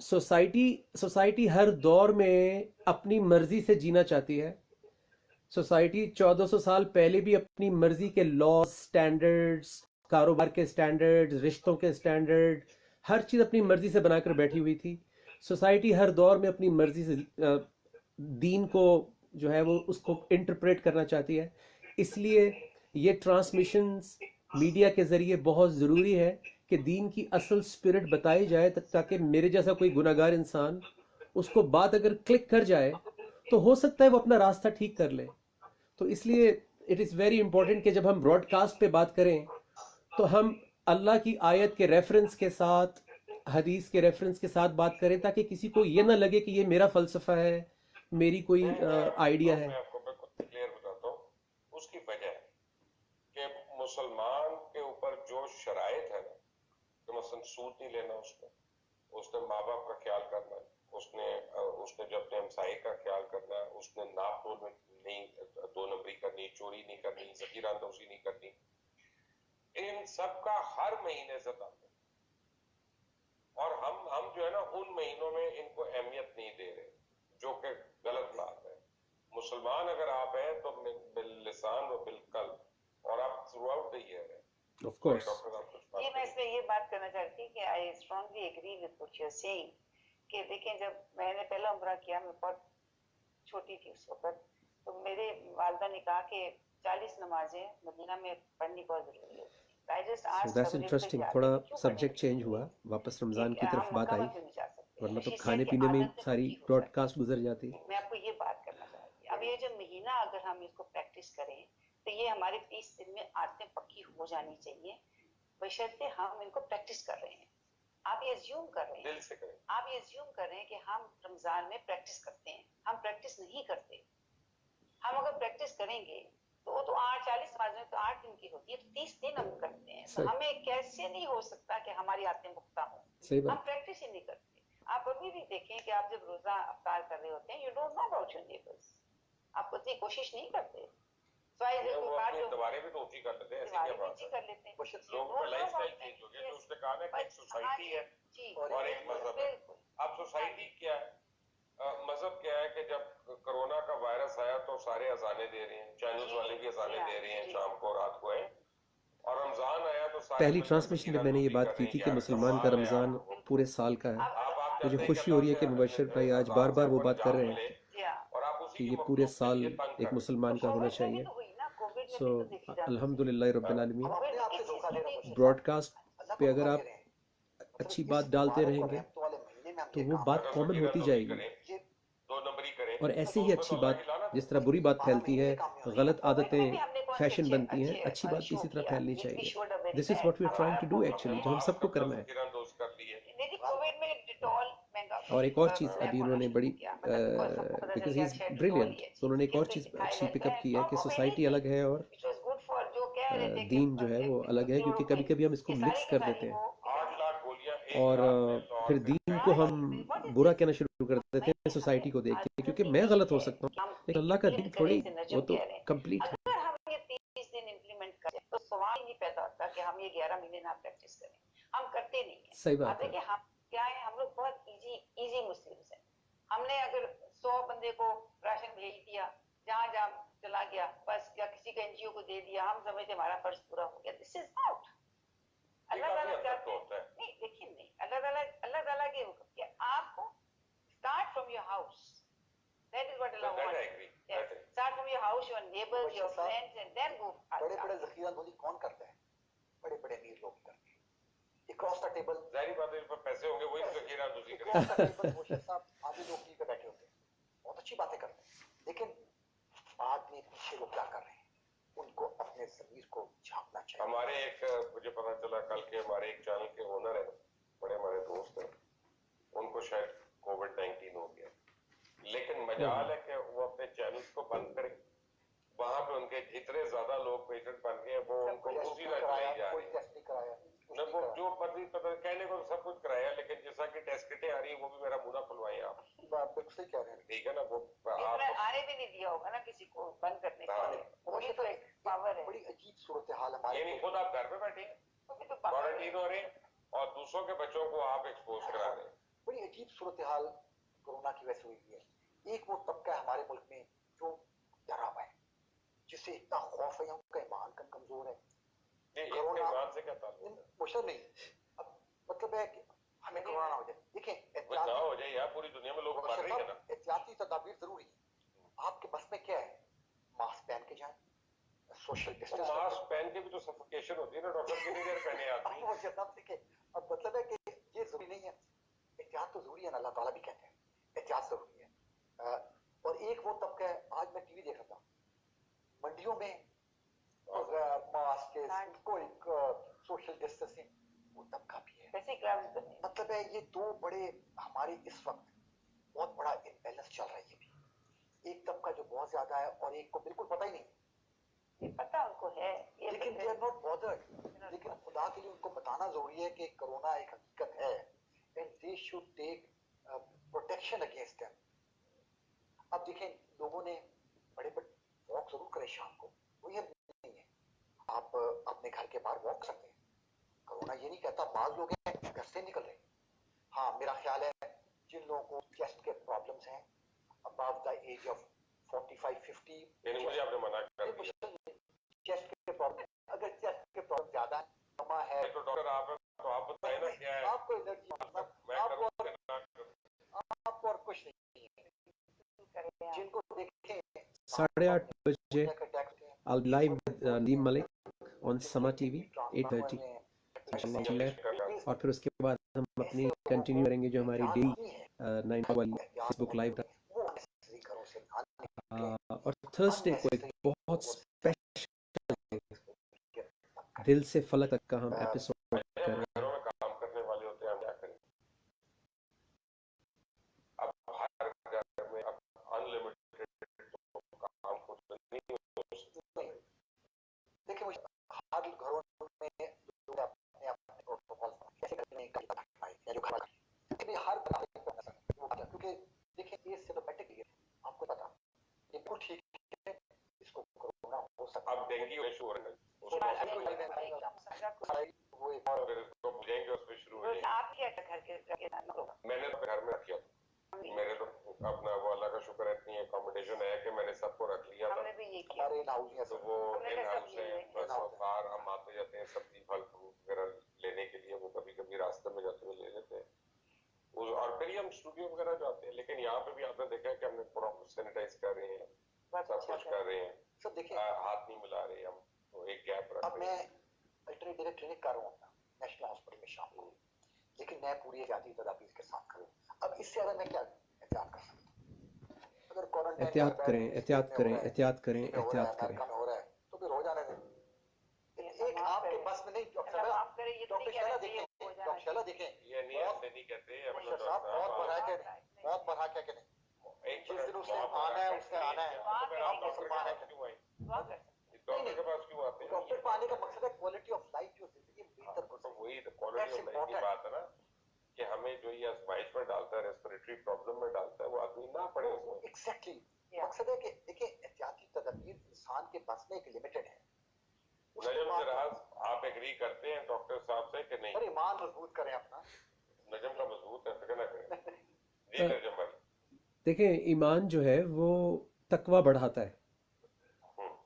سوسائٹی ہر دور میں اپنی مرضی سے جینا چاہتی ہے. سوسائٹی 1400 سال پہلے بھی اپنی مرضی کے لاز، سٹینڈرڈز، کاروبار کے سٹینڈرڈز، رشتوں کے سٹینڈرڈ، ہر چیز اپنی مرضی سے بنا کر بیٹھی ہوئی تھی. سوسائٹی ہر دور میں اپنی مرضی سے دین کو جو ہے وہ اس کو انٹرپریٹ کرنا چاہتی ہے. اس لیے یہ ٹرانسمیشنز میڈیا کے ذریعے بہت ضروری ہے کہ دین کی اصل اسپرٹ بتائی جائے، تاکہ میرے جیسا کوئی گناہ گار انسان اس کو بات اگر کلک کر جائے تو ہو سکتا ہے وہ اپنا راستہ ٹھیک کر لے. تو اس لیے اٹ از ویری امپورٹنٹ کہ جب ہم براڈ کاسٹ پہ بات کریں تو ہم اللہ کی آیت کے ریفرنس کے ساتھ، حدیث کے ریفرنس کے ساتھ بات کریں، تاکہ کسی کو یہ نہ لگے کہ یہ میرا فلسفہ ہے، میری کوئی آئیڈیا ہے. میں آپ کو بالکل کلیئر بتاتا ہوں. اس کی وجہ ہے کہ مسلمان کے اوپر جو شرائط ہے نا، کہ مثلا سود نہیں لینا، اس نے ماں باپ کا خیال کرنا ہے، اس نے جو اپنے ہمسائے کا خیال کرنا ہے، اس نے ناپ تول میں نہیں دو نمبری کرنی، چوری نہیں کرنی، ذخیرہ اندوزی نہیں کرنی. ان سب کا ہر مہینے سے تعلق ہے. اور ہم جو ہے نا ان مہینوں میں ان کو اہمیت نہیں دے رہے، جو کہ غلط بات ہے. مسلمان اگر آپ ہیں تو باللسان و بالقلب، اور آپ تھرو آؤٹ دا ایئر ہیں. Of course. جی، میں اس میں یہ بات کرنا چاہتی ہوں کہ I strongly agree with what you are saying. کہ دیکھیں، جب میں نے پہلا عمرہ کیا، میں بہت چھوٹی تھی اس وقت، تو میرے والدہ نے کہا کہ 40 نمازیں مدینہ میں پڑھنی بہت ضروری ہے. That's interesting. تھوڑا سبجیکٹ چینج ہوا، واپس رمضان کی طرف بات آئی، ورنہ تو کھانے پینے میں ساری براڈ کاسٹ گزر جاتی. میں آپ کو یہ بات کرنا چاہتی ہوں، اب یہ جو مہینہ اگر ہم اس کو پریکٹس کریں تو یہ ہمارے 30 دن میں عادتیں پکی ہو جانی چاہیے، بشرطے ہم ان کو پریکٹس کر رہے ہیں. آپ یہ ازیوم کر رہے ہیں، آپ یہ ازیوم کر رہے ہیں کہ ہم رمضان میں پریکٹس کرتے ہیں. ہم پریکٹس نہیں کرتے. ہم اگر پریکٹس کریں گے تو وہ تو 40 نمازیں تو 8 دن کی ہوتی ہے، تو 30 دن ہم کرتے ہیں. تو ہمیں کیسے نہیں ہو سکتا کہ ہماری عادتیں پختہ ہوں؟ ہم پریکٹس ہی نہیں کرتے. آپ ابھی بھی دیکھیں کہ آپ جب روزہ افطار کر رہے ہوتے ہیں، you don't know about your neighbours, آپ اتنی کوشش نہیں کرتے. دوبارے بھی تو اونچی کر لیتے ہیں، کر لیتے ہیں. لوگوں کا لائف سٹائل چینج ہو گیا. جو اس نے کہا نا کہ ایک سوسائٹی ہے اور ایک مذہب ہے. اب سوسائٹی کیا ہے، مذہب کیا ہے کہ جب کرونا کا وائرس آیا تو سارے اذانیں دے رہے ہیں، چینلز والے بھی اذانیں دے رہے ہیں شام کو رات کو ہیں، اور رمضان آیا تو پہلی ٹرانسمیشن میں نے یہ بات کی تھی کہ مسلمان کا رمضان پورے سال کا ہے. مجھے خوشی ہو رہی ہے کہ مبشر بھائی آج بار بار وہ بات کر رہے ہیں کہ یہ پورے سال ایک مسلمان کا ہونا چاہیے. سو الحمدللہ رب العالمین. براڈ کاسٹ پہ اگر آپ اچھی بات ڈالتے رہیں گے تو وہ بات کامن ہوتی جائے گی، اور ایسے ہی اچھی بات جس طرح بری بات پھیلتی ہے، غلط عادتیں फैशन बनती हैं, अच्छी बात इसी तरह फैलनी चाहिए. This is what we are trying to do actually, जो हम सबको करना है. कोविड में डिटॉल महंगा. और एक और चीज़ अभी उन्होंने बड़ी, बिकॉज ही इज ब्रिलियंट, तो उन्होंने एक और चीज़ अच्छी पिकअप की है कि सोसाइटी अलग है और दीन जो है वो अलग है, क्योंकि कभी कभी हम इसको मिक्स कर देते हैं और फिर दीन को हम बुरा कहना शुरू कर देते हैं सोसाइटी को देख के, क्योंकि मैं गलत हो सकता हूँ लेकिन अल्लाह का दीन थोड़ी, वो तो कंप्लीट है. अगर हम ये 30 दिन इम्प्लीमेंट करें तो सवाल नहीं पैदा होता कि हम ये 11 महीने ना प्रैक्टिस करें. हम करते नहीं है. सही बात है. देखिए हम क्या है, हम लोग बहुत इजी मुस्लिम्स हैं. हमने अगर 100 बंदे को राशन भेज दिया, जहाँ जहाँ चला गया बस, या किसी का एनजीओ को दे दिया, हम समझते हमारा फर्ज पूरा हो गया. This is not. अल्लाह ताला चाहते हैं, नहीं देखिए, नहीं, अल्लाह ताला के हुक्म के आपको start from your house. That is what अल्लाह wants. Start from your house, your neighbours, your friends, and then go. बड़े बड़े ज़ख़ीरा अंदोज़ी कौन करता है? बड़े बड़े अमीर लोग करते हैं. अक्रॉस द टेबल, जाहिर बात है, पर पैसे होंगे वही ज़ख़ीरा अंदोज़ी करेंगे. अक्रॉस द टेबल मुर्शिद साहब आगे लोग टीवी पे बैठे होते हैं, बहुत अच्छी बातें करते हैं, लेकिन बाद में पीछे लोग क्या कर रहे हैं, उनको अपने ज़मीर को झांकना चाहिए. हमारे एक, मुझे पता चला कल के, हमारे एक चैनल के ओनर है, बड़े हमारे दोस्त हैं, उनको शायद कोविड-19 हो गया, लेकिन मजाल है कि वो अपने चैनल्स को बंद करें. वहां पे उनके इतने ज्यादा लोग पेशेंट बन गए, वो उनको उसी तरह चलाई जा कोई रही है. टेस्ट नहीं कराया, न वो जो मर्जी पता कहने को सब कुछ कराया, लेकिन जैसा कि टेस्ट किटें आ रही है, वो भी मेरा मुंह ना खुलवाएं आप. बात बिल्कुल सही कह रहे हैं. ठीक है ना, वो इतना आप आने भी नहीं दिया होगा ना किसी को बंद करने के लिए. वही तो एक पावर है. बड़ी अजीब सूरत हाल हमारे. ये नहीं, खुद आप घर पे बैठे हैं, वो भी तो पावर है. क्वारंटीन हो रहे हैं और दूसरों के बच्चों को आप एक्सपोज करा रहे हैं. बड़ी अजीब सूरत हाल कोरोना की वजह से हुई है. एक वो तबका है हमारे मुल्क में जो डरा हुआ है, जिससे इतना खौफ है, उनका ईमान कमजोर है. ये कोरोना ईमान से क्या ताल्लुक है? मुश्किल नहीं, अब मतलब है कि हमें कोरोना ना हो जाए. देखें, कुछ ना हो जाए यार, पूरी दुनिया में लोग मर रहे हैं ना. एहतियाती तदाबीर जरूरी है. आपके बस में क्या है? मास्क पहन के जाएं, सोशल तो डिस्टेंस. मास्क पहन के भी तो सफोकेशन होती है ना डॉक्टर, कितनी देर पहने आदमी. वो जनाब देखिए, अब मतलब है कि ये जरूरी नहीं है. एहतियात तो जरूरी है ना, अल्लाह ताला भी कहते हैं एहतियात जरूरी है. और एक वो तबका है, आज मैं टीवी देख रहा था, मंडियों में मास्क, कोई सोशल डिस्टेंसिंग, वो तबका भी है. वैसे क्राफ्ट करने मतलब है ये दो बड़े हमारे इस वक्त बहुत बड़ा इम्बैलेंस चल रहा है. ये भी एक तबका जो बहुत ज्यादा है और एक को बिल्कुल पता ही नहीं, ये पता उनको है, ये लेकिन दे आर नॉट बॉदर्ड. लेकिन खुदा के लिए उनको बताना जरूरी है कि कोरोना एक हकीकत है and they should take protection against them. अब देखें, लोगों ने बड़े बड़े वॉक जरूर करें शाम को, वो ये नहीं है आप अपने घर के बाहर वॉक सकते हैं. कोरोना ये नहीं कहता, बाद लोग हैं घर से निकल रहे. हाँ, मेरा ख्याल है जिन लोगों को चेस्ट के प्रॉब्लम्स हैं अबव द एज ऑफ 45-50, यानी मुझे आपने मना कर दिया. चेस्ट के प्रॉब्लम, अगर चेस्ट के प्रॉब्लम ज्यादा है, दमा है, तो डॉक्टर आप हैं, तो आप बताइए ना क्या है. आपको एलर्जी, मैं आपको करूँ कि ना करूँ? आपको और कुछ नहीं है. जिनको देखें 8:30 बजे attack I'll be live with Nadeem Malik on Sama TV 8:30 इंशाल्लाह. और फिर उसके बाद हम अपनी कंटिन्यू करेंगे जो हमारी डेली 9 वाली फेसबुक लाइव. और थर्सडे को एक बहुत स्पेशल दिल से फलक तक का हम एपिसोड कर रहे हैं. घरों में काम करने वाले होते हैं, हम क्या करें. अब हर घर में अब अनलिमिटेड काम खुद नहीं हो सकता. देखिए, मुझे हर घरों में जो अपने अपने प्रोटोकॉल कैसे करने का है या जो घर भी हर क्योंकि देखिए ये सिम्टोमेटिक है, आपको पता ये बिल्कुल ठीक है, इसको कोरोना हो सकता है. अब डेंगू इशू हो रहा है, उसको वो एक और फिर इसको बुझेंगे, उस पर शुरू हो जाएंगे. आप क्या घर के मैंने तो घर में रख लिया था. मेरे तो अपना वो अल्लाह का शुक्र है, इतनी अकोमोडेशन है कि मैंने सबको रख लिया था. हमने भी ये किया. हमारे नाउज है तो वो इन हाउस है, बस वो बाहर हम आते जाते हैं सब्जी फल फ्रूट वगैरह लेने के लिए, वो कभी कभी रास्ते में जाते हुए ले लेते हैं. और फिर ही हम स्टूडियो वगैरह जाते हैं. लेकिन यहाँ पे भी आपने देखा है कि हमने प्रॉपर सैनिटाइज कर रहे हैं, सब कुछ कर रहे हैं. सब. देखिए, हाथ नहीं मिला रहे हम, तो एक गैप रख अब रहे मैं हैं. अल्टरनेटिव क्लिनिक कर रहा हूँ अपना नेशनल हॉस्पिटल में शाम को, लेकिन मैं पूरी एहतियाती तदाबीर के साथ करूँ. अब इससे ज्यादा मैं क्या एहतियात कर सकता हूँ? अगर क्वारंटाइन एहतियात करें, एहतियात करें, एहतियात करें, एहतियात करें. हो रहा है तो फिर हो जाने दें। एक आपके बस में नहीं, डॉक्टर अल्लाह माफ करे, ये तो डॉक्टर नहीं कह शाला रहे थे देखें, हो डॉक्टर जाना शाला चाहिए। देखें, ये नहीं ऐसे नहीं कहते डॉक्टर साहब बहुत बढ़ा है कि नहीं, बहुत बढ़ा क्या कि नहीं, एक जिस दिन उसने आना है उसने आना है, हम मुसलमान हैं। क्यों आए? दुआ कर सकते डॉक्टर के पास क्यों आते हैं? डॉक्टर को आने का मकसद है क्वालिटी ऑफ लाइफ, जो जिंदगी में बेहतर तो गुजरे। वही क्वालिटी ऑफ लाइफ की बात है ना, कि हमें जो ये आजमाइश में डालता है, रेस्पिरेटरी प्रॉब्लम में डालता है, वो आदमी ना पड़े उसमें। एग्जैक्टली मकसद है कि देखिए एहतियाती तदबीर इंसान के पास में एक लिमिटेड है। नजम सिराज, आप एग्री करते हैं डॉक्टर साहब से कि नहीं? सर ईमान मजबूत करें अपना। नजम का मजबूत है, फिक्र ना करें। जी नजम भाई। देखें, ईमान जो है वो तकवा बढ़ाता है,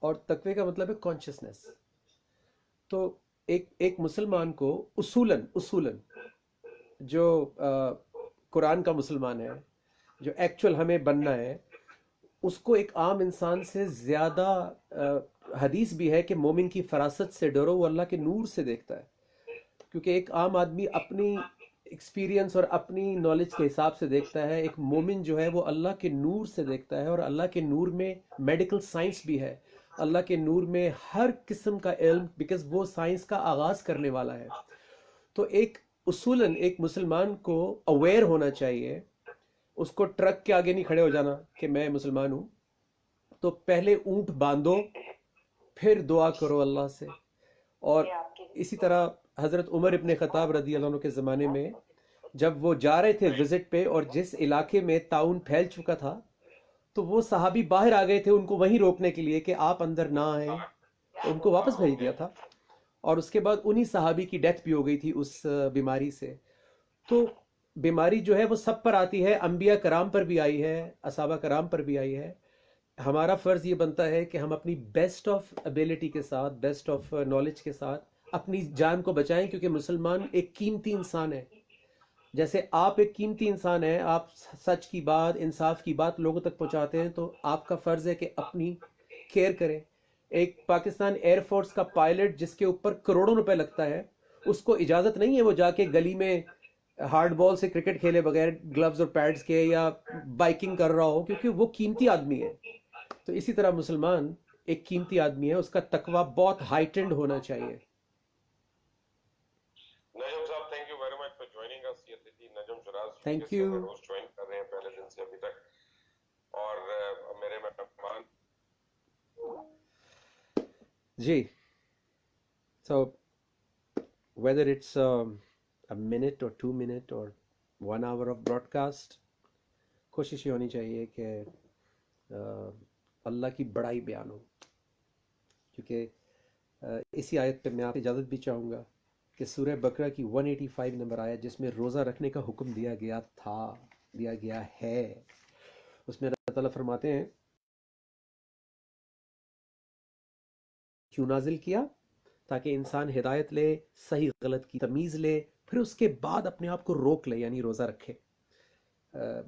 और तकवे का मतलब है कॉन्शियसनेस। तो एक मुसलमान को उसूलन जो कुरान का मुसलमान है, जो एक्चुअल हमें बनना है, उसको एक आम इंसान से ज़्यादा हदीस भी है कि मोमिन की फरासत से डरो, वो अल्लाह के नूर से देखता है। क्योंकि एक आम आदमी अपनी एक्सपीरियंस और अपनी नॉलेज के हिसाब से देखता है, एक मोमिन जो है वो अल्लाह के नूर से देखता है, और अल्लाह के नूर में मेडिकल साइंस भी है, अल्लाह के नूर में हर किस्म का इल्म, बिकॉज वो साइंस का आगाज़ करने वाला है। तो एक उसूलन एक मुसलमान को अवेयर होना चाहिए, उसको ट्रक के आगे नहीं खड़े हो जाना कि मैं मुसलमान हूँ। तो पहले ऊंट बांधो, फिर दुआ करो अल्लाह से। और इसी तरह हज़रत उमर इब्न ख़त्ताब रदी अल्लाह अन्हु के ज़माने में जब वो जा रहे थे विज़िट पे, और जिस इलाके में ताउन फैल चुका था, तो वो सहाबी बाहर आ गए थे उनको वहीं रोकने के लिए कि आप अंदर ना आए, उनको वापस भेज दिया था। और उसके बाद उन्हीं सहाबी की डेथ भी हो गई थी उस बीमारी से। तो बीमारी जो है वो सब पर आती है, अंबिया कराम पर भी आई है, असहाबा कराम पर भी आई है। हमारा फ़र्ज़ ये बनता है कि हम अपनी बेस्ट ऑफ एबिलिटी के साथ, बेस्ट ऑफ नॉलेज के साथ अपनी जान को बचाएं, क्योंकि मुसलमान एक कीमती इंसान है। जैसे आप एक कीमती इंसान हैं, आप सच की बात, इंसाफ की बात लोगों तक पहुंचाते हैं, तो आपका फ़र्ज़ है कि अपनी केयर करें। एक पाकिस्तान एयरफोर्स का पायलट जिसके ऊपर करोड़ों रुपए लगता है, उसको इजाज़त नहीं है वो जाके गली में हार्ड बॉल से क्रिकेट खेले बगैर ग्लव्स और पैड्स के, या बाइकिंग कर रहा हो, क्योंकि वो कीमती आदमी है। तो इसी तरह मुसलमान एक कीमती आदमी है, उसका तकवा बहुत हाइटेंड होना चाहिए। नजम साहब, thank you very much for joining us. ये थी नजम सिराज, थैंक यू। रोज ज्वाइन कर रहे हैं पहले दिन से अभी तक। और मेरे मेहमान जी, so whether it's a minute or 2 minute or 1 hour of broadcast, कोशिश ये होनी चाहिए कि अल्लाह की बड़ाई बयान हो। क्योंकि इसी आयत पे मैं आपसे इजाज़त भी चाहूँगा कि सूरह बकरा की 185 नंबर आयत, जिसमें रोज़ा रखने का हुक्म दिया गया है, उसमें अल्लाह ताला फरमाते हैं क्यों नाजिल किया, ताकि इंसान हिदायत ले, सही गलत की तमीज़ ले, फिर उसके बाद अपने आप को रोक ले, यानी रोज़ा रखे,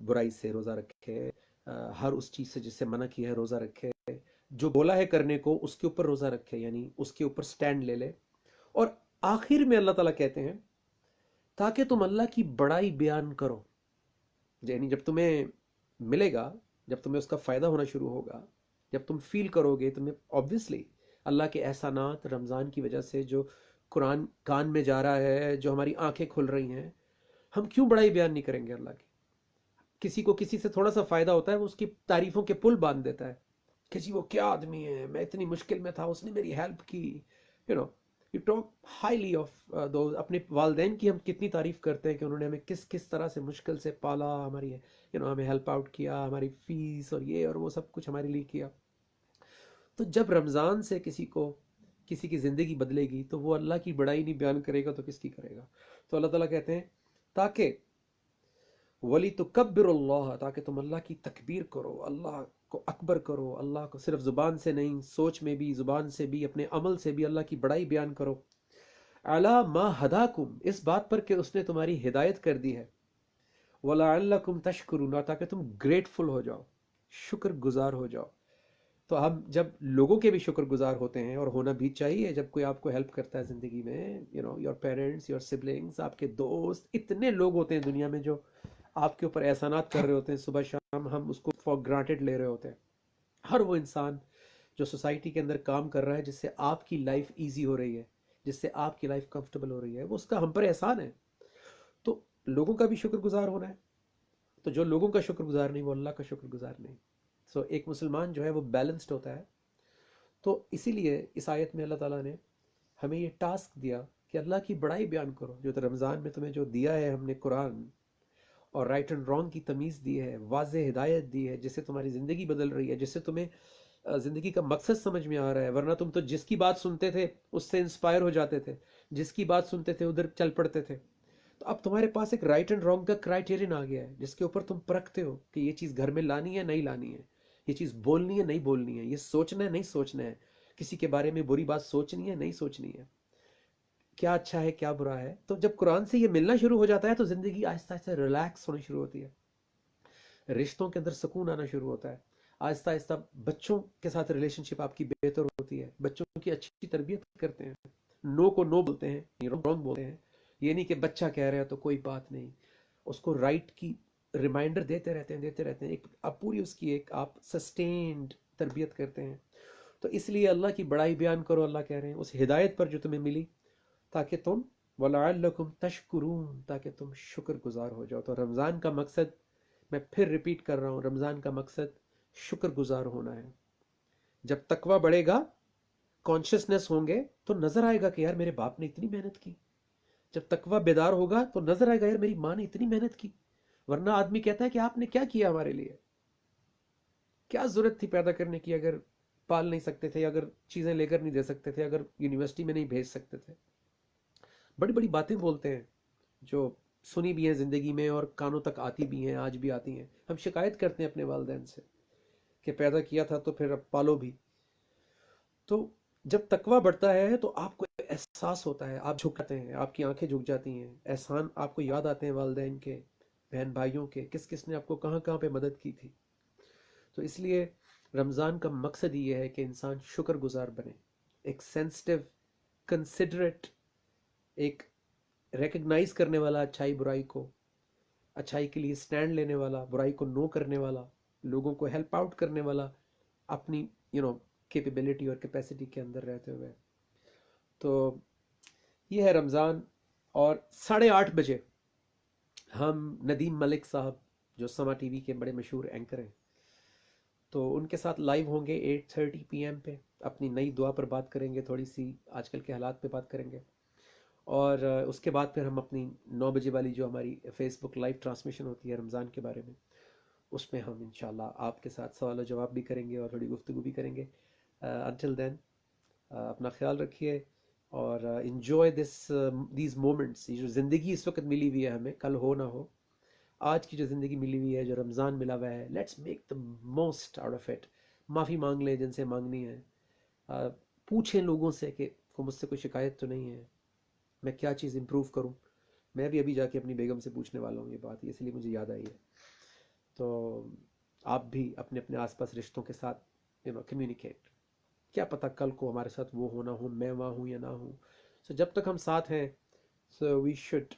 बुराई से रोज़ा रखे, हर उस चीज़ से जिससे मना किया है रोज़ा रखे, जो बोला है करने को उसके ऊपर रोज़ा रखे, यानी उसके ऊपर स्टैंड ले ले। और आखिर में अल्लाह ताला कहते हैं ताकि तुम अल्लाह की बड़ाई बयान करो। यानी जब तुम्हें मिलेगा, जब तुम्हें उसका फ़ायदा होना शुरू होगा, जब तुम फील करोगे, तुम्हें ऑब्वियसली अल्लाह के एहसानात रमज़ान की वजह से जो कुरान कान में जा रहा है, जो हमारी आंखें खुल रही हैं, हम क्यों बड़ाई बयान नहीं करेंगे अल्लाह की। किसी को किसी से थोड़ा सा फ़ायदा होता है, वो उसकी तारीफ़ों के पुल बांध देता है कि जी वो क्या आदमी है, मैं इतनी मुश्किल में था, उसने मेरी हेल्प की। यू टॉक हाईली ऑफ दो। अपने वालदैन की हम कितनी तारीफ़ करते हैं कि उन्होंने हमें किस किस तरह से मुश्किल से पाला, हमारी हमें हेल्प आउट किया, हमारी फ़ीस और ये और वो सब कुछ हमारे लिए किया। तो जब रमज़ान से किसी की ज़िंदगी बदलेगी, तो वो अल्लाह की बड़ाई नहीं बयान करेगा तो किसकी करेगा। तो अल्लाह ताला कहते हैं ताकि वली तो कब्बिरुल्लाह, ताकि तुम अल्लाह की तकबीर करो, अल्लाह को अकबर करो, अल्लाह को सिर्फ ज़ुबान से नहीं, सोच में भी, ज़ुबान से भी, अपने अमल से भी अल्लाह की बड़ाई बयान करो। अला मा हदाकुम, इस बात पर कि उसने तुम्हारी हिदायत कर दी है। वलअल्लकुम तशकुरून, ताकि तुम ग्रेटफुल हो जाओ, शुक्र गुजार हो जाओ। तो हम जब लोगों के भी शुक्रगुजार होते हैं, और होना भी चाहिए, जब कोई आपको हेल्प करता है ज़िंदगी में, योर पेरेंट्स, योर सिबलिंग्स, आपके दोस्त, इतने लोग होते हैं दुनिया में जो आपके ऊपर एहसानात कर रहे होते हैं, सुबह शाम हम उसको फॉर ग्रांटेड ले रहे होते हैं। हर वो इंसान جو سوسائٹی کے اندر کام کر رہا ہے جس سے آپ کی لائف ایزی ہو رہی ہے، جس سے آپ کی لائف کمفرٹیبل ہو رہی ہے، وہ اس کا ہم پر احسان ہے. تو لوگوں کا بھی شکر گزار ہونا ہے. تو جو لوگوں کا شکر گزار نہیں وہ اللہ کا شکر گزار نہیں. سو ایک مسلمان جو ہے وہ بیلنسڈ ہوتا ہے. تو اسی لیے اس آیت میں اللہ تعالیٰ نے ہمیں یہ ٹاسک دیا کہ اللہ کی بڑائی بیان کرو. جو رمضان میں تمہیں جو دیا ہے ہم نے قرآن، اور رائٹ اینڈ رانگ کی تمیز دی ہے، واضح ہدایت دی ہے، جس سے تمہاری زندگی بدل رہی ہے، جس سے تمہیں زندگی کا مقصد سمجھ میں آ رہا ہے. ورنہ تم تو جس کی بات سنتے تھے اس سے انسپائر ہو جاتے تھے، جس کی بات سنتے تھے ادھر چل پڑتے تھے. تو اب تمہارے پاس ایک رائٹ اینڈ رانگ کا کرائٹیرین آ گیا ہے جس کے اوپر تم پرکھتے ہو کہ یہ چیز گھر میں لانی ہے نہیں لانی ہے، یہ چیز بولنی ہے نہیں بولنی ہے، یہ سوچنا ہے نہیں سوچنا ہے، کسی کے بارے میں بری بات سوچنی ہے نہیں سوچنی ہے، کیا اچھا ہے کیا برا ہے. تو جب قرآن سے یہ ملنا شروع ہو جاتا ہے تو زندگی آہستہ آہستہ ریلیکس ہونی شروع ہوتی ہے، رشتوں کے اندر سکون آنا شروع ہوتا ہے. آہستہ آہستہ بچوں کے ساتھ ریلیشن شپ آپ کی بہتر ہوتی ہے، بچوں کی اچھی تربیت کرتے ہیں، نو کو نو بولتے ہیں، رانگ بولتے ہیں. یہ نہیں کہ بچہ کہہ رہا ہے تو کوئی بات نہیں، اس کو رائٹ کی ریمائنڈر دیتے رہتے ہیں. ایک آپ پوری اس کی ایک آپ سسٹینڈ تربیت کرتے ہیں. تو اس لیے اللہ کی بڑائی بیان کرو. اللہ کہہ رہے ہیں اس ہدایت پر جو تمہیں ملی تاکہ تم وَلَعَلَّكُمْ تَشْكُرُونَ، تاکہ تم شکر گزار ہو جاؤ. تو رمضان کا مقصد، میں پھر ریپیٹ کر رہا ہوں، رمضان کا مقصد شکر گزار ہونا ہے. جب تقوی بڑھے گا، کانشیسنس ہوں گے تو نظر آئے گا کہ یار میرے باپ نے اتنی محنت کی. جب تقوی بیدار ہوگا تو نظر آئے گا یار میری ماں نے اتنی محنت کی. ورنہ آدمی کہتا ہے کہ آپ نے کیا کیا ہمارے لیے، کیا ضرورت تھی پیدا کرنے کی اگر پال نہیں سکتے تھے، اگر چیزیں لے کر نہیں دے سکتے تھے، اگر یونیورسٹی میں نہیں بھیج سکتے تھے. بڑی بڑی باتیں بولتے ہیں جو سنی بھی ہیں زندگی میں اور کانوں تک آتی بھی ہیں، آج بھی آتی ہیں. ہم شکایت کرتے ہیں اپنے والدین سے کہ پیدا کیا تھا تو پھر اب پالو بھی. تو جب تقویٰ بڑھتا ہے تو آپ کو احساس ہوتا ہے، آپ جھکتے ہیں، آپ کی آنکھیں جھک جاتی ہیں، احسان آپ کو یاد آتے ہیں والدین کے، بہن بھائیوں کے، کس کس نے آپ کو کہاں کہاں پہ مدد کی تھی. تو اس لیے رمضان کا مقصد یہ ہے کہ انسان شکر گزار بنے، ایک سینسٹیو، کنسیڈریٹ، ایک ریکگنائز کرنے والا اچھائی برائی کو، اچھائی کے لیے سٹینڈ لینے والا، برائی کو نو کرنے والا، لوگوں کو ہیلپ آؤٹ کرنے والا، اپنی کیپیبلٹی اور کیپیسٹی کے اندر رہتے ہوئے. تو یہ ہے رمضان. اور 8:30 بجے ہم ندیم ملک صاحب جو سما ٹی وی کے بڑے مشہور اینکر ہیں، تو ان کے ساتھ لائیو ہوں گے 8:30 PM پہ. اپنی نئی دعا پر بات کریں گے، تھوڑی سی آج کل کے حالات پہ بات کریں گے. اور اس کے بعد پھر ہم اپنی 9 بجے والی جو ہماری فیس بک لائیو ٹرانسمیشن ہوتی ہے رمضان کے بارے میں، اس میں ہم انشاءاللہ آپ کے ساتھ سوال و جواب بھی کریں گے اور تھوڑی گفتگو بھی کریں گے. انٹل دین اپنا خیال رکھیے اور انجوائے دیز مومنٹس. یہ جو زندگی اس وقت ملی ہوئی ہے ہمیں، کل ہو نہ ہو، آج کی جو زندگی ملی ہوئی ہے، جو رمضان ملا ہوا ہے، let's make the most out of it. معافی مانگ لیں جن سے مانگنی ہے، پوچھیں لوگوں سے کہ کو مجھ سے کوئی شکایت تو نہیں ہے، میں کیا چیز امپروو کروں. میں بھی ابھی جا کے اپنی بیگم سے پوچھنے والا ہوں یہ بات، اس لیے مجھے یاد آئی ہے. تو آپ بھی اپنے اپنے آس پاس رشتوں کے ساتھ کمیونیکیٹ. کیا پتہ کل کو ہمارے ساتھ وہ ہونا ہو، میں وہاں ہوں یا نہ ہوں. سو جب تک ہم ساتھ ہیں، so we should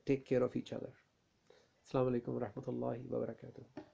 take care of each other. السلام علیکم ورحمۃ اللہ وبرکاتہ.